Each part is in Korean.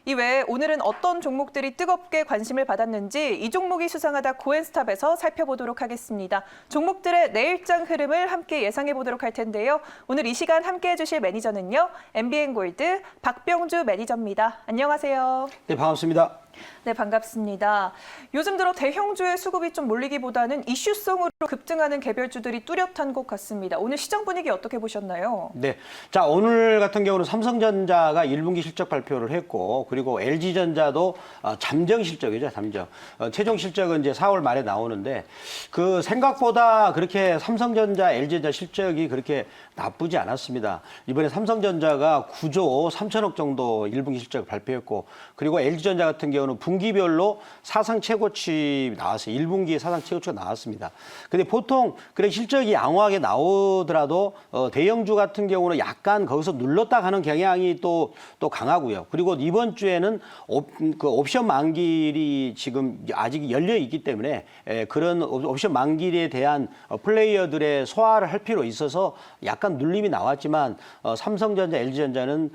이외에 오늘은 어떤 종목들이 뜨겁게 관심을 받았는지 이 종목이 수상하다 코엔스탑에서 살펴보도록 하겠습니다. 종목들의 내일장 흐름을 함께 예상해 보도록 할 텐데요. 오늘 이 시간 함께해 주실 매니저는요. MBN골드 박병주 매니저입니다. 안녕하세요. 네, 반갑습니다. 네, 반갑습니다. 요즘 들어 대형주의 수급이 좀 몰리기보다는 이슈성으로 급등하는 개별주들이 뚜렷한 것 같습니다. 오늘 시장 분위기 어떻게 보셨나요? 네, 자 오늘 같은 경우는 삼성전자가 1분기 실적 발표를 했고, 그리고 LG전자도 잠정 실적이죠, 잠정. 최종 실적은 이제 4월 말에 나오는데 그 생각보다 그렇게 삼성전자, LG전자 실적이 그렇게 나쁘지 않았습니다. 이번에 삼성전자가 9조 3천억 정도 1분기 실적을 발표했고, 그리고 LG전자 같은 경우는 분기별로 사상 최고치 나왔어요. 1분기에 사상 최고치가 나왔습니다. 근데 보통 그래 실적이 양호하게 나오더라도 대형주 같은 경우는 약간 거기서 눌렀다 가는 경향이 또 강하고요. 그리고 이번 주에는 옵션 만기일이 지금 아직 열려 있기 때문에 그런 옵션 만기일에 대한 플레이어들의 소화를 할 필요 있어서 약간 눌림이 나왔지만 삼성전자, LG전자는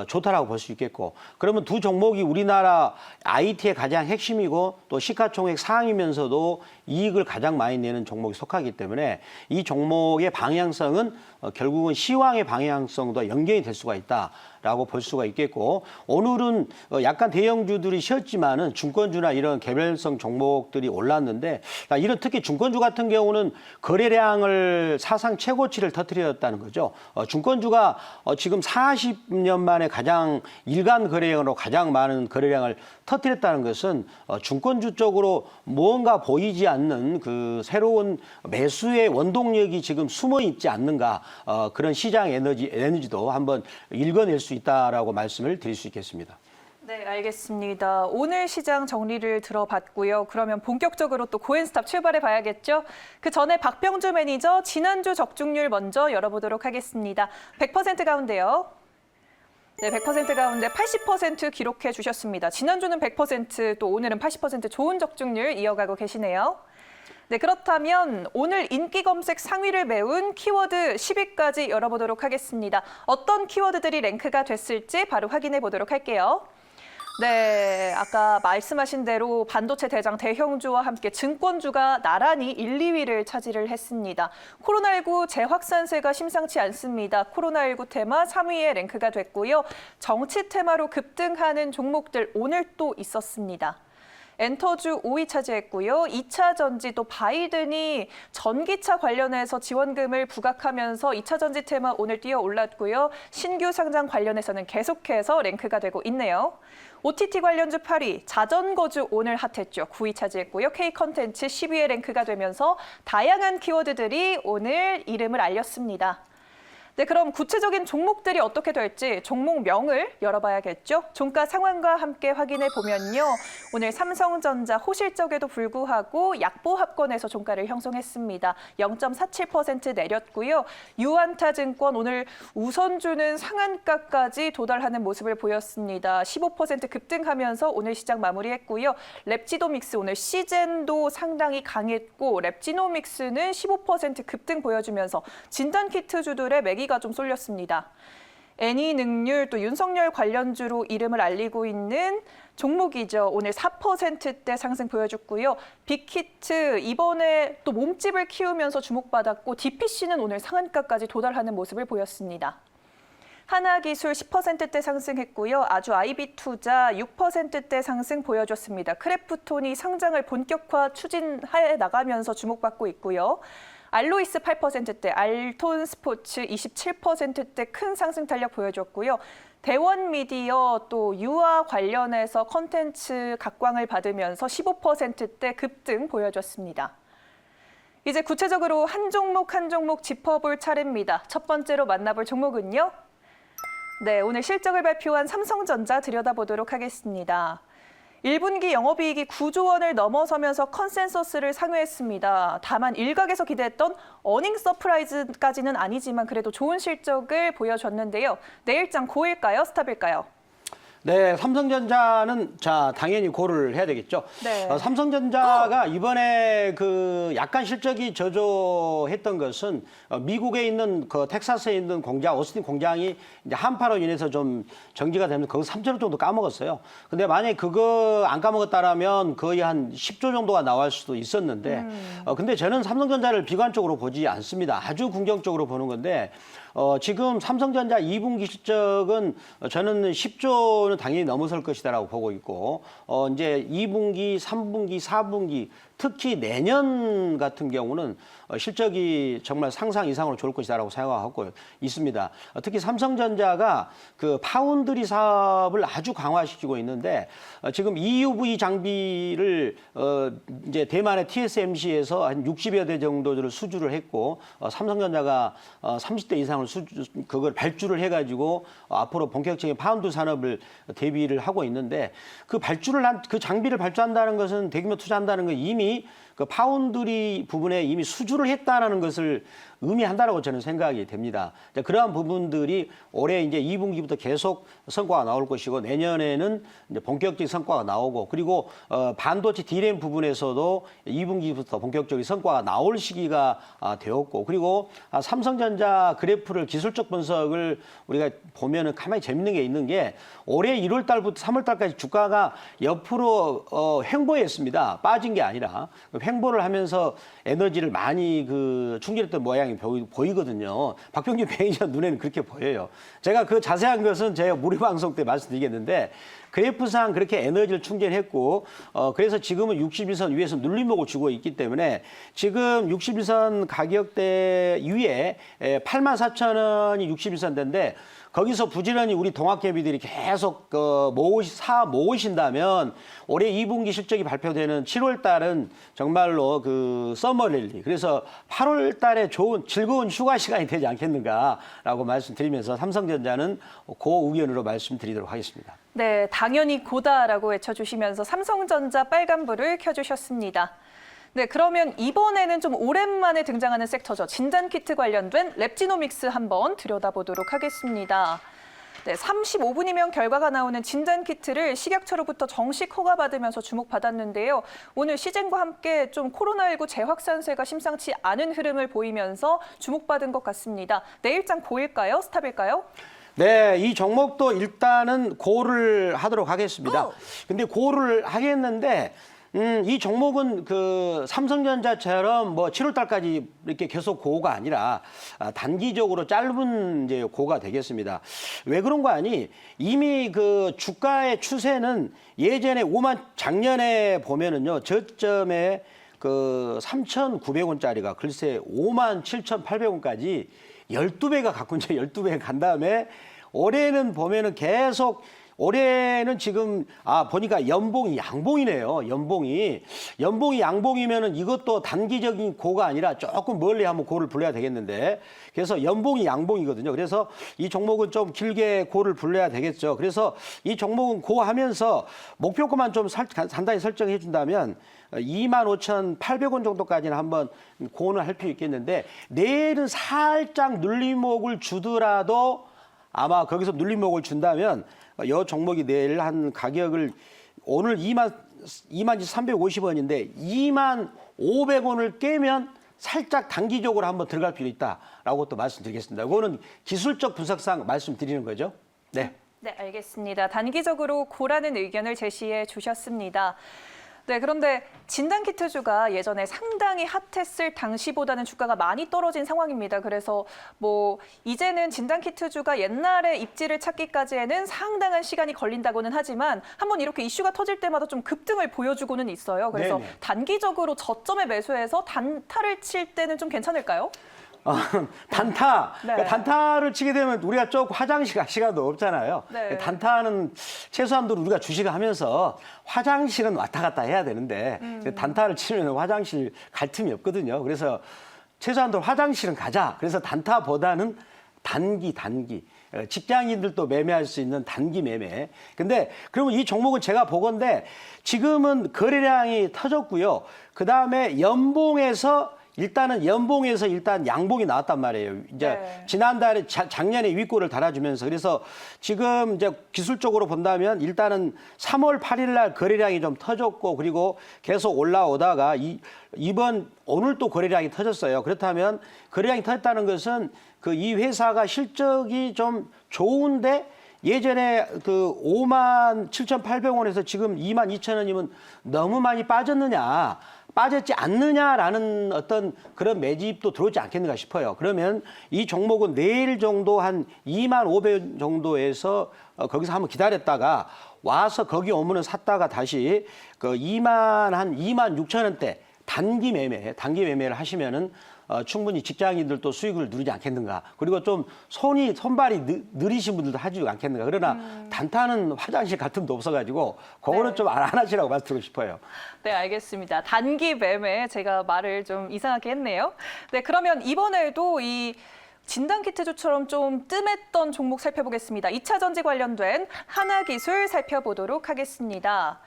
좋다라고 볼 수 있겠고, 그러면 두 종목이 우리나라 IT의 가장 핵심이고 또 시가총액 상위면서도 이익을 가장 많이 내는 종목이 속하기 때문에 이 종목의 방향성은 결국은 시황의 방향성과 연결이 될 수가 있다라고 볼 수가 있겠고, 오늘은 약간 대형주들이 쉬었지만은 중권주나 이런 개별성 종목들이 올랐는데, 이런 특히 중권주 같은 경우는 거래량을 사상 최고치를 터뜨렸다는 거죠. 중권주가 지금 40년 만에 가장 일간 거래량으로 가장 많은 거래량을 터뜨렸다는 것은 중권주 쪽으로 무언가 보이지 않는 그 새로운 매수의 원동력이 지금 숨어 있지 않는가, 그런 시장 에너지도 한번 읽어낼 수 있다라고 말씀을 드릴 수 있겠습니다. 네, 알겠습니다. 오늘 시장 정리를 들어봤고요. 그러면 본격적으로 또 코엔스탑 출발해 봐야겠죠? 그 전에 박병주 매니저 지난주 적중률 먼저 열어보도록 하겠습니다. 100% 가운데요. 네, 100% 가운데 80% 기록해 주셨습니다. 지난주는 100%, 또 오늘은 80% 좋은 적중률 이어가고 계시네요. 네, 그렇다면 오늘 인기 검색 상위를 메운 키워드 10위까지 열어보도록 하겠습니다. 어떤 키워드들이 랭크가 됐을지 바로 확인해 보도록 할게요. 네, 아까 말씀하신 대로 반도체 대장 대형주와 함께 증권주가 나란히 1, 2위를 차지를 했습니다. 코로나19 재확산세가 심상치 않습니다. 코로나19 테마 3위에 랭크가 됐고요. 정치 테마로 급등하는 종목들 오늘 또 있었습니다. 엔터주 5위 차지했고요. 2차 전지 또 바이든이 전기차 관련해서 지원금을 부각하면서 2차 전지 테마 오늘 뛰어 올랐고요. 신규 상장 관련해서는 계속해서 랭크가 되고 있네요. OTT 관련주 8위, 자전거주 오늘 핫했죠. 9위 차지했고요. K컨텐츠 10위에 랭크가 되면서 다양한 키워드들이 오늘 이름을 알렸습니다. 네, 그럼 구체적인 종목들이 어떻게 될지 종목명을 열어봐야겠죠. 종가 상황과 함께 확인해 보면요. 오늘 삼성전자 호실적에도 불구하고 약보합권에서 종가를 형성했습니다. 0.47% 내렸고요. 유안타증권 오늘 우선주는 상한가까지 도달하는 모습을 보였습니다. 15% 급등하면서 오늘 시장 마무리했고요. 랩지노믹스 오늘 시젠도 상당히 강했고 랩지노믹스는 15% 급등 보여주면서 진단키트주들의 매기가 좀 쏠렸습니다. 애니능률 또 윤석열 관련주로 이름을 알리고 있는 종목이죠. 오늘 4%대 상승 보여줬고요. 빅히트 이번에 또 몸집을 키우면서 주목받았고 DPC는 오늘 상한가까지 도달하는 모습을 보였습니다. 하나기술 10%대 상승했고요. 아주 IB투자 6%대 상승 보여줬습니다. 크래프톤이 상장을 본격화 추진해 나가면서 주목받고 있고요. 알로이스 8%대, 알톤 스포츠 27%대 큰 상승 탄력 보여줬고요. 대원미디어 또 유아 관련해서 콘텐츠 각광을 받으면서 15%대 급등 보여줬습니다. 이제 구체적으로 한 종목 한 종목 짚어볼 차례입니다. 첫 번째로 만나볼 종목은요. 네, 오늘 실적을 발표한 삼성전자 들여다보도록 하겠습니다. 1분기 영업이익이 9조 원을 넘어서면서 컨센서스를 상회했습니다. 다만 일각에서 기대했던 어닝 서프라이즈까지는 아니지만 그래도 좋은 실적을 보여줬는데요. 내일장 고일까요? 스탑일까요? 네, 삼성전자는 자 당연히 고를 해야 되겠죠. 네. 삼성전자가 이번에 그 약간 실적이 저조했던 것은 미국에 있는 그 텍사스에 있는 공장, 오스틴 공장이 이제 한파로 인해서 좀 정지가 되면서 거기서 3조 정도 까먹었어요. 근데 만약에 그거 안 까먹었다라면 거의 한 10조 정도가 나올 수도 있었는데, 근데 저는 삼성전자를 비관적으로 보지 않습니다. 아주 긍정적으로 보는 건데. 지금 삼성전자 2분기 실적은 저는 10조는 당연히 넘어설 것이다라고 보고 있고, 이제 2분기, 3분기, 4분기, 특히 내년 같은 경우는 실적이 정말 상상 이상으로 좋을 것이다라고 생각하고 있습니다. 특히 삼성전자가 그 파운드리 사업을 아주 강화시키고 있는데 지금 EUV 장비를 이제 대만의 TSMC에서 한 60여 대 정도를 수주를 했고 삼성전자가 30대 이상을 그걸 발주를 해가지고 앞으로 본격적인 파운드 산업을 대비를 하고 있는데 그 장비를 발주한다는 것은 대규모 투자한다는 건 이미 그 파운드리 부분에 이미 수주를 했다는 것을 의미한다라고 저는 생각이 됩니다. 그러한 부분들이 올해 이제 2분기부터 계속 성과가 나올 것이고 내년에는 이제 본격적인 성과가 나오고 그리고 반도체 D램 부분에서도 2분기부터 본격적인 성과가 나올 시기가 되었고 그리고 삼성전자 그래프를 기술적 분석을 우리가 보면은 가만히 재밌는 게 있는 게 올해 1월 달부터 3월 달까지 주가가 옆으로 횡보했습니다. 빠진 게 아니라 횡보를 하면서 에너지를 많이 그 충전했던 모양이 보이거든요. 박병준 매니저 눈에는 그렇게 보여요. 제가 그 자세한 것은 제가 무료 방송 때 말씀드리겠는데 그래프상 그렇게 에너지를 충전했고 그래서 지금은 61선 위에서 눌림목을 주고 있기 때문에 지금 61선 가격대 위에 84,000원이 61선대인데 거기서 부지런히 우리 동학개미들이 계속 모으신다면 올해 2분기 실적이 발표되는 7월 달은 정말로 그 서머랠리 그래서 8월 달에 좋은 즐거운 휴가 시간이 되지 않겠는가라고 말씀드리면서 삼성전자는 고 의견으로 말씀드리도록 하겠습니다. 네, 당연히 고다라고 외쳐주시면서 삼성전자 빨간불을 켜주셨습니다. 네, 그러면 이번에는 좀 오랜만에 등장하는 섹터죠. 진단키트 관련된 랩지노믹스 한번 들여다보도록 하겠습니다. 네, 35분이면 결과가 나오는 진단키트를 식약처로부터 정식 허가받으면서 주목받았는데요. 오늘 시즌과 함께 좀 코로나19 재확산세가 심상치 않은 흐름을 보이면서 주목받은 것 같습니다. 내일장 고일까요? 스탑일까요? 네, 이 종목도 일단은 고를 하도록 하겠습니다. 근데 고를 하겠는데 이 종목은 그 삼성전자처럼 뭐 7월 달까지 이렇게 계속 고가 아니라 단기적으로 짧은 이제 고가 되겠습니다. 왜 그런 거 아니? 이미 그 주가의 추세는 예전에 작년에 보면은요, 저점에 그 3,900원짜리가 글쎄 57,800원까지 12배가 갖고 이제 12배 간 다음에 올해는 보면은 계속 올해는 지금 보니까 연봉이 양봉이네요. 연봉이 양봉이면은 이것도 단기적인 고가 아니라 조금 멀리 한번 고를 불러야 되겠는데 그래서 연봉이 양봉이거든요. 그래서 이 종목은 좀 길게 고를 불러야 되겠죠. 그래서 이 종목은 고하면서 목표가만 좀 간단히 설정해 준다면 25,800원 정도까지는 한번 고는 할 필요 있겠는데 내일은 살짝 눌림목을 주더라도 아마 거기서 눌림목을 준다면 이 종목이 내일 한 가격을 오늘 22,350원인데 25,500원을 깨면 살짝 단기적으로 한번 들어갈 필요 있다라고 또 말씀드리겠습니다. 이거는 기술적 분석상 말씀드리는 거죠. 네. 네, 알겠습니다. 단기적으로 고라는 의견을 제시해 주셨습니다. 네, 그런데 진단키트주가 예전에 상당히 핫했을 당시보다는 주가가 많이 떨어진 상황입니다. 그래서 뭐 이제는 진단키트주가 옛날의 입지를 찾기까지에는 상당한 시간이 걸린다고는 하지만 한번 이렇게 이슈가 터질 때마다 좀 급등을 보여주고는 있어요. 그래서 네네. 단기적으로 저점에 매수해서 단타를 칠 때는 좀 괜찮을까요? 단타. 네. 그러니까 단타를 치게 되면 우리가 조금 화장실 갈 시간도 없잖아요. 네. 단타는 최소한도 우리가 주식을 하면서 화장실은 왔다 갔다 해야 되는데 단타를 치면 화장실 갈 틈이 없거든요. 그래서 최소한도 화장실은 가자. 그래서 단타보다는 단기. 직장인들도 매매할 수 있는 단기 매매. 근데 그러면 이 종목은 제가 보건데 지금은 거래량이 터졌고요. 그다음에 연봉에서 일단은 연봉에서 일단 양봉이 나왔단 말이에요. 이제 네. 지난달에 작년에 윗골을 달아주면서 그래서 지금 이제 기술적으로 본다면 일단은 3월 8일 날 거래량이 좀 터졌고 그리고 계속 올라오다가 이번 오늘 또 거래량이 터졌어요. 그렇다면 거래량이 터졌다는 것은 그 이 회사가 실적이 좀 좋은데 예전에 그 57,800원에서 지금 22,000원이면 너무 많이 빠졌지 않느냐라는 어떤 그런 매집도 들어오지 않겠는가 싶어요. 그러면 이 종목은 내일 정도 한 25,000원 정도에서 거기서 한번 기다렸다가 와서 거기 오면은 샀다가 다시 그 26,000원대 단기 매매를 하시면은 충분히 직장인들도 수익을 누리지 않겠는가. 그리고 좀 손발이 느리신 분들도 하지 않겠는가. 그러나 단타는 화장실 같은 데 없어가지고 그거는 네. 좀 안 하시라고 말씀드리고 싶어요. 네, 알겠습니다. 단기 매매 제가 말을 좀 이상하게 했네요. 네, 그러면 이번에도 이 진단키트주처럼 좀 뜸했던 종목 살펴보겠습니다. 2차 전지 관련된 하나기술 살펴보도록 하겠습니다.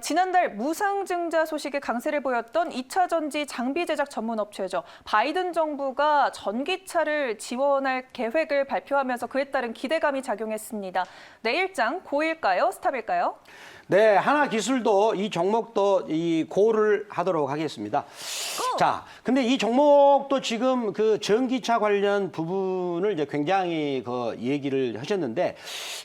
지난달 무상증자 소식에 강세를 보였던 2차 전지 장비 제작 전문 업체죠. 바이든 정부가 전기차를 지원할 계획을 발표하면서 그에 따른 기대감이 작용했습니다. 내일장 고일까요? 스탑일까요? 네, 하나기술도 이 종목도 이 고를 하도록 하겠습니다. 자, 근데 이 종목도 지금 그 전기차 관련 부분을 이제 굉장히 그 얘기를 하셨는데,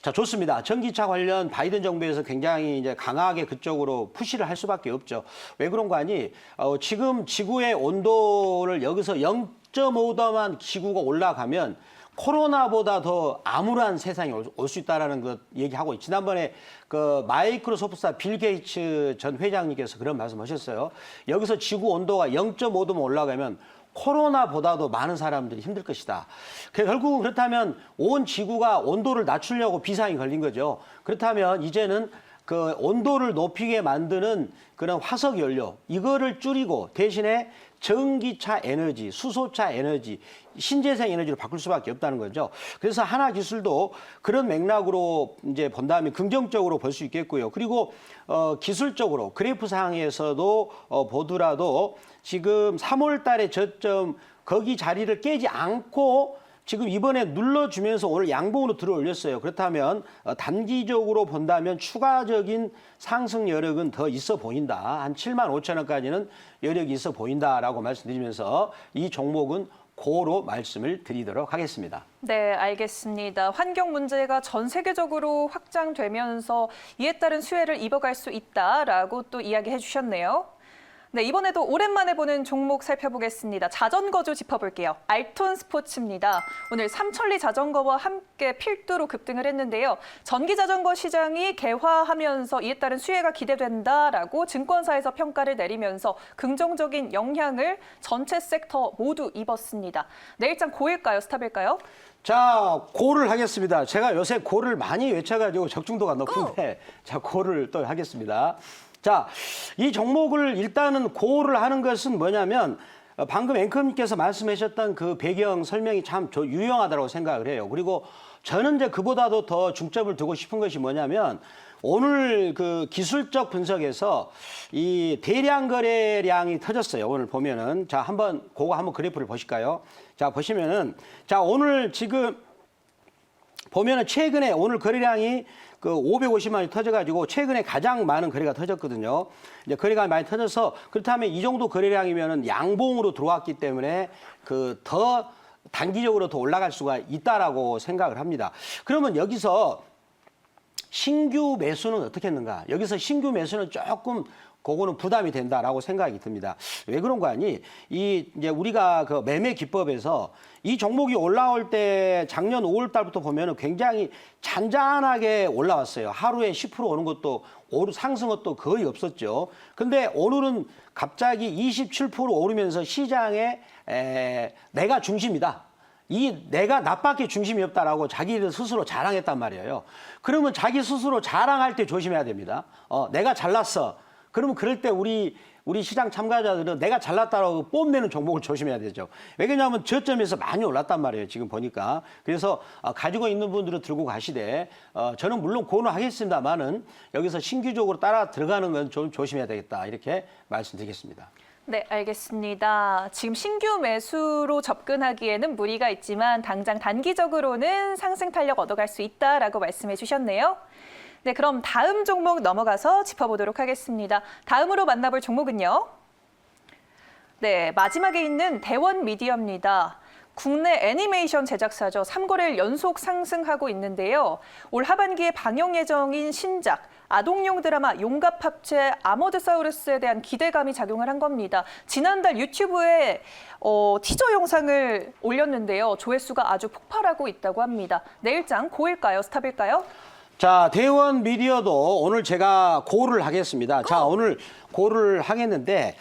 자, 좋습니다. 전기차 관련 바이든 정부에서 굉장히 이제 강하게 그쪽으로 푸시를 할 수밖에 없죠. 왜 그런 거 아니? 지금 지구의 온도를 여기서 0.5도만 지구가 올라가면 코로나보다 더 암울한 세상이 올 수 있다라는 것 얘기하고 지난번에 그 마이크로소프트사 빌 게이츠 전 회장님께서 그런 말씀하셨어요. 여기서 지구 온도가 0.5도만 올라가면 코로나보다도 많은 사람들이 힘들 것이다. 결국은 그렇다면 온 지구가 온도를 낮추려고 비상이 걸린 거죠. 그렇다면 이제는 그 온도를 높이게 만드는 그런 화석 연료 이거를 줄이고 대신에 전기차 에너지, 수소차 에너지, 신재생 에너지로 바꿀 수밖에 없다는 거죠. 그래서 하나기술도 그런 맥락으로 이제 본다면 긍정적으로 볼 수 있겠고요. 그리고 기술적으로 그래프상에서도 보더라도 지금 3월 달에 저점 거기 자리를 깨지 않고 지금 이번에 눌러주면서 오늘 양봉으로 들어 올렸어요. 그렇다면 단기적으로 본다면 추가적인 상승 여력은 더 있어 보인다. 한 75,000원까지는 여력이 있어 보인다라고 말씀드리면서 이 종목은 고로 말씀을 드리도록 하겠습니다. 네, 알겠습니다. 환경 문제가 전 세계적으로 확장되면서 이에 따른 수혜를 입어갈 수 있다라고 또 이야기해 주셨네요. 네, 이번에도 오랜만에 보는 종목 살펴보겠습니다. 자전거주 짚어볼게요. 알톤 스포츠입니다. 오늘 삼천리 자전거와 함께 필두로 급등을 했는데요. 전기 자전거 시장이 개화하면서 이에 따른 수혜가 기대된다라고 증권사에서 평가를 내리면서 긍정적인 영향을 전체 섹터 모두 입었습니다. 내일장 고일까요? 스탑일까요? 자, 고를 하겠습니다. 제가 요새 고를 많이 외쳐가지고 적중도가 높은데 자, 고를 또 하겠습니다. 자, 이 종목을 일단은 고를 하는 것은 뭐냐면 방금 앵커님께서 말씀하셨던 그 배경 설명이 참 유용하다고 생각을 해요. 그리고 저는 이제 그보다도 더 중점을 두고 싶은 것이 뭐냐면 오늘 그 기술적 분석에서 이 대량 거래량이 터졌어요. 오늘 보면은 자, 그거 한번 그래프를 보실까요? 자, 보시면은 자, 오늘 지금 보면은 최근에 오늘 거래량이 그 550만이 터져가지고 최근에 가장 많은 거래가 터졌거든요. 이제 거래가 많이 터져서 그렇다면 이 정도 거래량이면은 양봉으로 들어왔기 때문에 그 더 단기적으로 더 올라갈 수가 있다라고 생각을 합니다. 그러면 여기서 신규 매수는 어떻게 했는가? 여기서 신규 매수는 조금 그거는 부담이 된다라고 생각이 듭니다. 왜 그런 거 아니? 이제 우리가 그 매매 기법에서 이 종목이 올라올 때 작년 5월 달부터 보면은 굉장히 잔잔하게 올라왔어요. 하루에 10% 오는 것도 상승 것도 거의 없었죠. 근데 오늘은 갑자기 27% 오르면서 시장에 내가 중심이다. 내가 나밖에 중심이 없다라고 자기를 스스로 자랑했단 말이에요. 그러면 자기 스스로 자랑할 때 조심해야 됩니다. 내가 잘났어. 그러면 그럴 때 우리 시장 참가자들은 내가 잘났다라고 뽐내는 종목을 조심해야 되죠. 왜냐하면 저점에서 많이 올랐단 말이에요. 지금 보니까. 그래서 가지고 있는 분들은 들고 가시되 저는 물론 고는 하겠습니다만은 여기서 신규적으로 따라 들어가는 건 좀 조심해야 되겠다. 이렇게 말씀드리겠습니다. 네, 알겠습니다. 지금 신규 매수로 접근하기에는 무리가 있지만 당장 단기적으로는 상승 탄력 얻어갈 수 있다라고 말씀해 주셨네요. 네, 그럼 다음 종목 넘어가서 짚어보도록 하겠습니다. 다음으로 만나볼 종목은요. 네, 마지막에 있는 대원 미디어입니다. 국내 애니메이션 제작사죠. 3거래일 연속 상승하고 있는데요. 올 하반기에 방영 예정인 신작, 아동용 드라마 용갑 합체 아머드사우루스에 대한 기대감이 작용을 한 겁니다. 지난달 유튜브에 티저 영상을 올렸는데요. 조회수가 아주 폭발하고 있다고 합니다. 내일장 고일까요? 스탑일까요? 자, 대원 미디어도 오늘 제가 고를 하겠습니다. 자, 오늘 고를 하겠는데,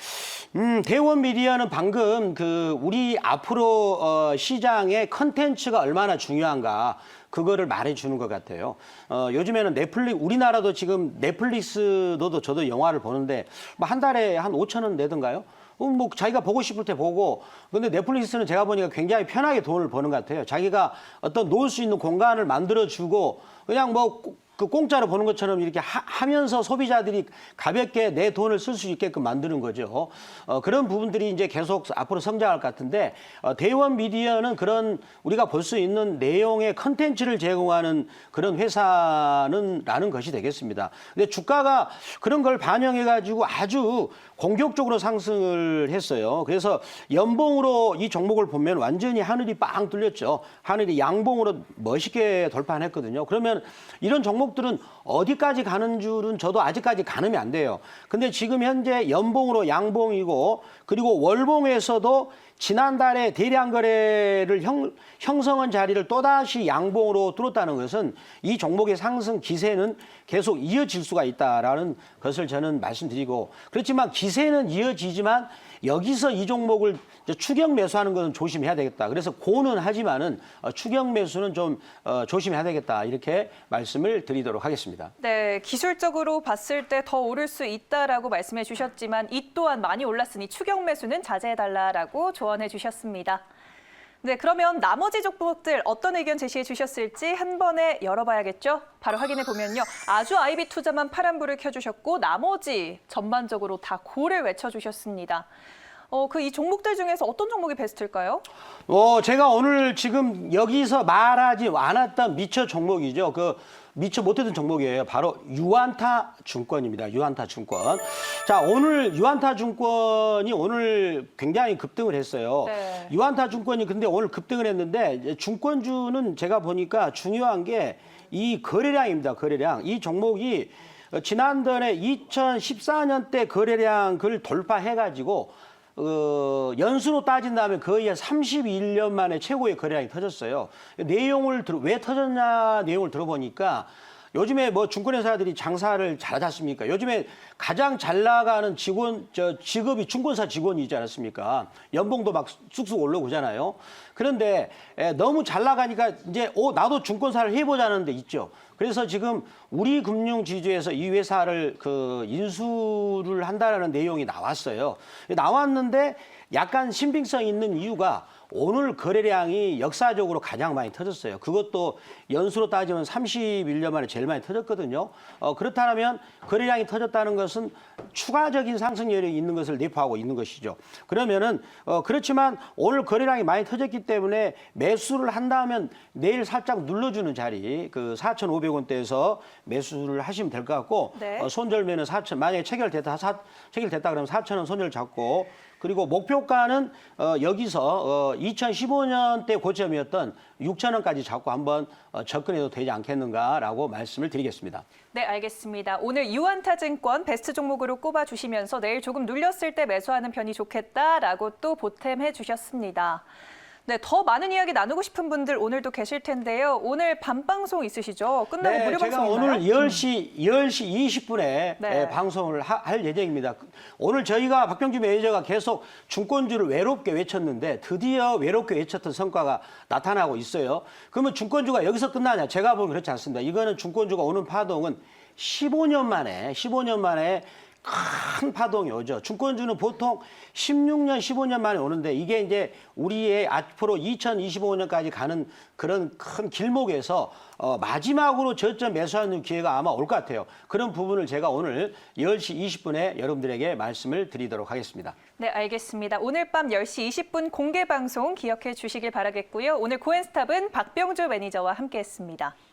대원 미디어는 방금 우리 앞으로 시장의 컨텐츠가 얼마나 중요한가, 그거를 말해주는 것 같아요. 요즘에는 우리나라도 지금 넷플릭스도 저도 영화를 보는데, 뭐 한 달에 한 5천 원 내던가요? 뭐 자기가 보고 싶을 때 보고, 근데 넷플릭스는 제가 보니까 굉장히 편하게 돈을 버는 것 같아요. 자기가 어떤 놓을 수 있는 공간을 만들어주고, 그냥 뭐 공짜로 보는 것처럼 이렇게 하면서 소비자들이 가볍게 내 돈을 쓸 수 있게끔 만드는 거죠. 그런 부분들이 이제 계속 앞으로 성장할 것 같은데, 대원 미디어는 그런 우리가 볼 수 있는 내용의 컨텐츠를 제공하는 그런 회사라는 것이 되겠습니다. 근데 주가가 그런 걸 반영해가지고 아주 공격적으로 상승을 했어요. 그래서 연봉으로 이 종목을 보면 완전히 하늘이 빵 뚫렸죠. 하늘이 양봉으로 멋있게 돌파했거든요. 그러면 이런 종목들은 어디까지 가는 줄은 저도 아직까지 가늠이 안 돼요. 근데 지금 현재 연봉으로 양봉이고, 그리고 월봉에서도 지난달에 대량 거래를 형성한 자리를 또다시 양봉으로 뚫었다는 것은 이 종목의 상승 기세는 계속 이어질 수가 있다라는 것을 저는 말씀드리고, 그렇지만 기세는 이어지지만 여기서 이 종목을 추격 매수하는 것은 조심해야 되겠다. 그래서 고는 하지만은 추격 매수는 좀 조심해야 되겠다. 이렇게 말씀을 드리도록 하겠습니다. 네, 기술적으로 봤을 때 더 오를 수 있다라고 말씀해 주셨지만 이 또한 많이 올랐으니 추격 매수는 자제해달라라고 조언해 주셨습니다. 네, 그러면 나머지 종목들 어떤 의견 제시해 주셨을지 한 번에 열어봐야겠죠? 바로 확인해 보면요. 아주 아이비 투자만 파란불을 켜주셨고 나머지 전반적으로 다 고를 외쳐주셨습니다. 이 종목들 중에서 어떤 종목이 베스트일까요? 제가 오늘 지금 여기서 말하지 않았던 미처 종목이죠. 미처 못했던 종목이에요. 바로 유안타 증권입니다. 유안타 증권. 자, 오늘 유안타 증권이 오늘 굉장히 급등을 했어요. 네. 유안타 증권이 근데 오늘 급등을 했는데 증권주는 제가 보니까 중요한 게 이 거래량입니다. 거래량. 이 종목이 지난달에 2014년 때 거래량을 돌파해가지고 연수로 따진다면 거의 한 31년 만에 최고의 거래량이 터졌어요. 왜 터졌냐 내용을 들어보니까 요즘에 뭐 증권회사들이 장사를 잘하지 않습니까? 요즘에 가장 잘 나가는 직업이 증권사 직원이지 않았습니까? 연봉도 막 쑥쑥 올라오잖아요. 그런데 너무 잘 나가니까 이제 나도 증권사를 해보자는 데 있죠. 그래서 지금 우리 금융지주에서 이 회사를 인수를 한다는 내용이 나왔어요. 나왔는데 약간 신빙성 있는 이유가 오늘 거래량이 역사적으로 가장 많이 터졌어요. 그것도 연수로 따지면 31년 만에 제일 많이 터졌거든요. 그렇다면 거래량이 터졌다는 것은 추가적인 상승 여력이 있는 것을 내포하고 있는 것이죠. 그러면은 그렇지만 오늘 거래량이 많이 터졌기 때문에 매수를 한다면 내일 살짝 눌러주는 자리 4,500원대에서 매수를 하시면 될 것 같고, 네. 손절매는 4,000, 만약에 체결됐다 그러면 4,000원 손절 잡고, 그리고 목표가는 여기서 2015년 때 고점이었던 6,000원까지 잡고 한번 접근해도 되지 않겠는가라고 말씀을 드리겠습니다. 네, 알겠습니다. 오늘 유안타증권 베스트 종목으로 꼽아주시면서 내일 조금 눌렸을 때 매수하는 편이 좋겠다라고 또 보탬해 주셨습니다. 네, 더 많은 이야기 나누고 싶은 분들 오늘도 계실 텐데요. 오늘 밤방송 있으시죠? 끝나고 무료 제가 방송인가요? 오늘 10시 20분에 네. 방송을 할 예정입니다. 오늘 저희가 박병주 매니저가 계속 증권주를 외롭게 외쳤는데 드디어 외롭게 외쳤던 성과가 나타나고 있어요. 그러면 증권주가 여기서 끝나냐? 제가 보면 그렇지 않습니다. 이거는 증권주가 오는 파동은 15년 만에 큰 파동이 오죠. 증권주는 보통 16년, 15년 만에 오는데 이게 이제 우리의 앞으로 2025년까지 가는 그런 큰 길목에서 마지막으로 저점 매수하는 기회가 아마 올 것 같아요. 그런 부분을 제가 오늘 10시 20분에 여러분들에게 말씀을 드리도록 하겠습니다. 네, 알겠습니다. 오늘 밤 10시 20분 공개 방송 기억해 주시길 바라겠고요. 오늘 고엔스탑은 박병주 매니저와 함께했습니다.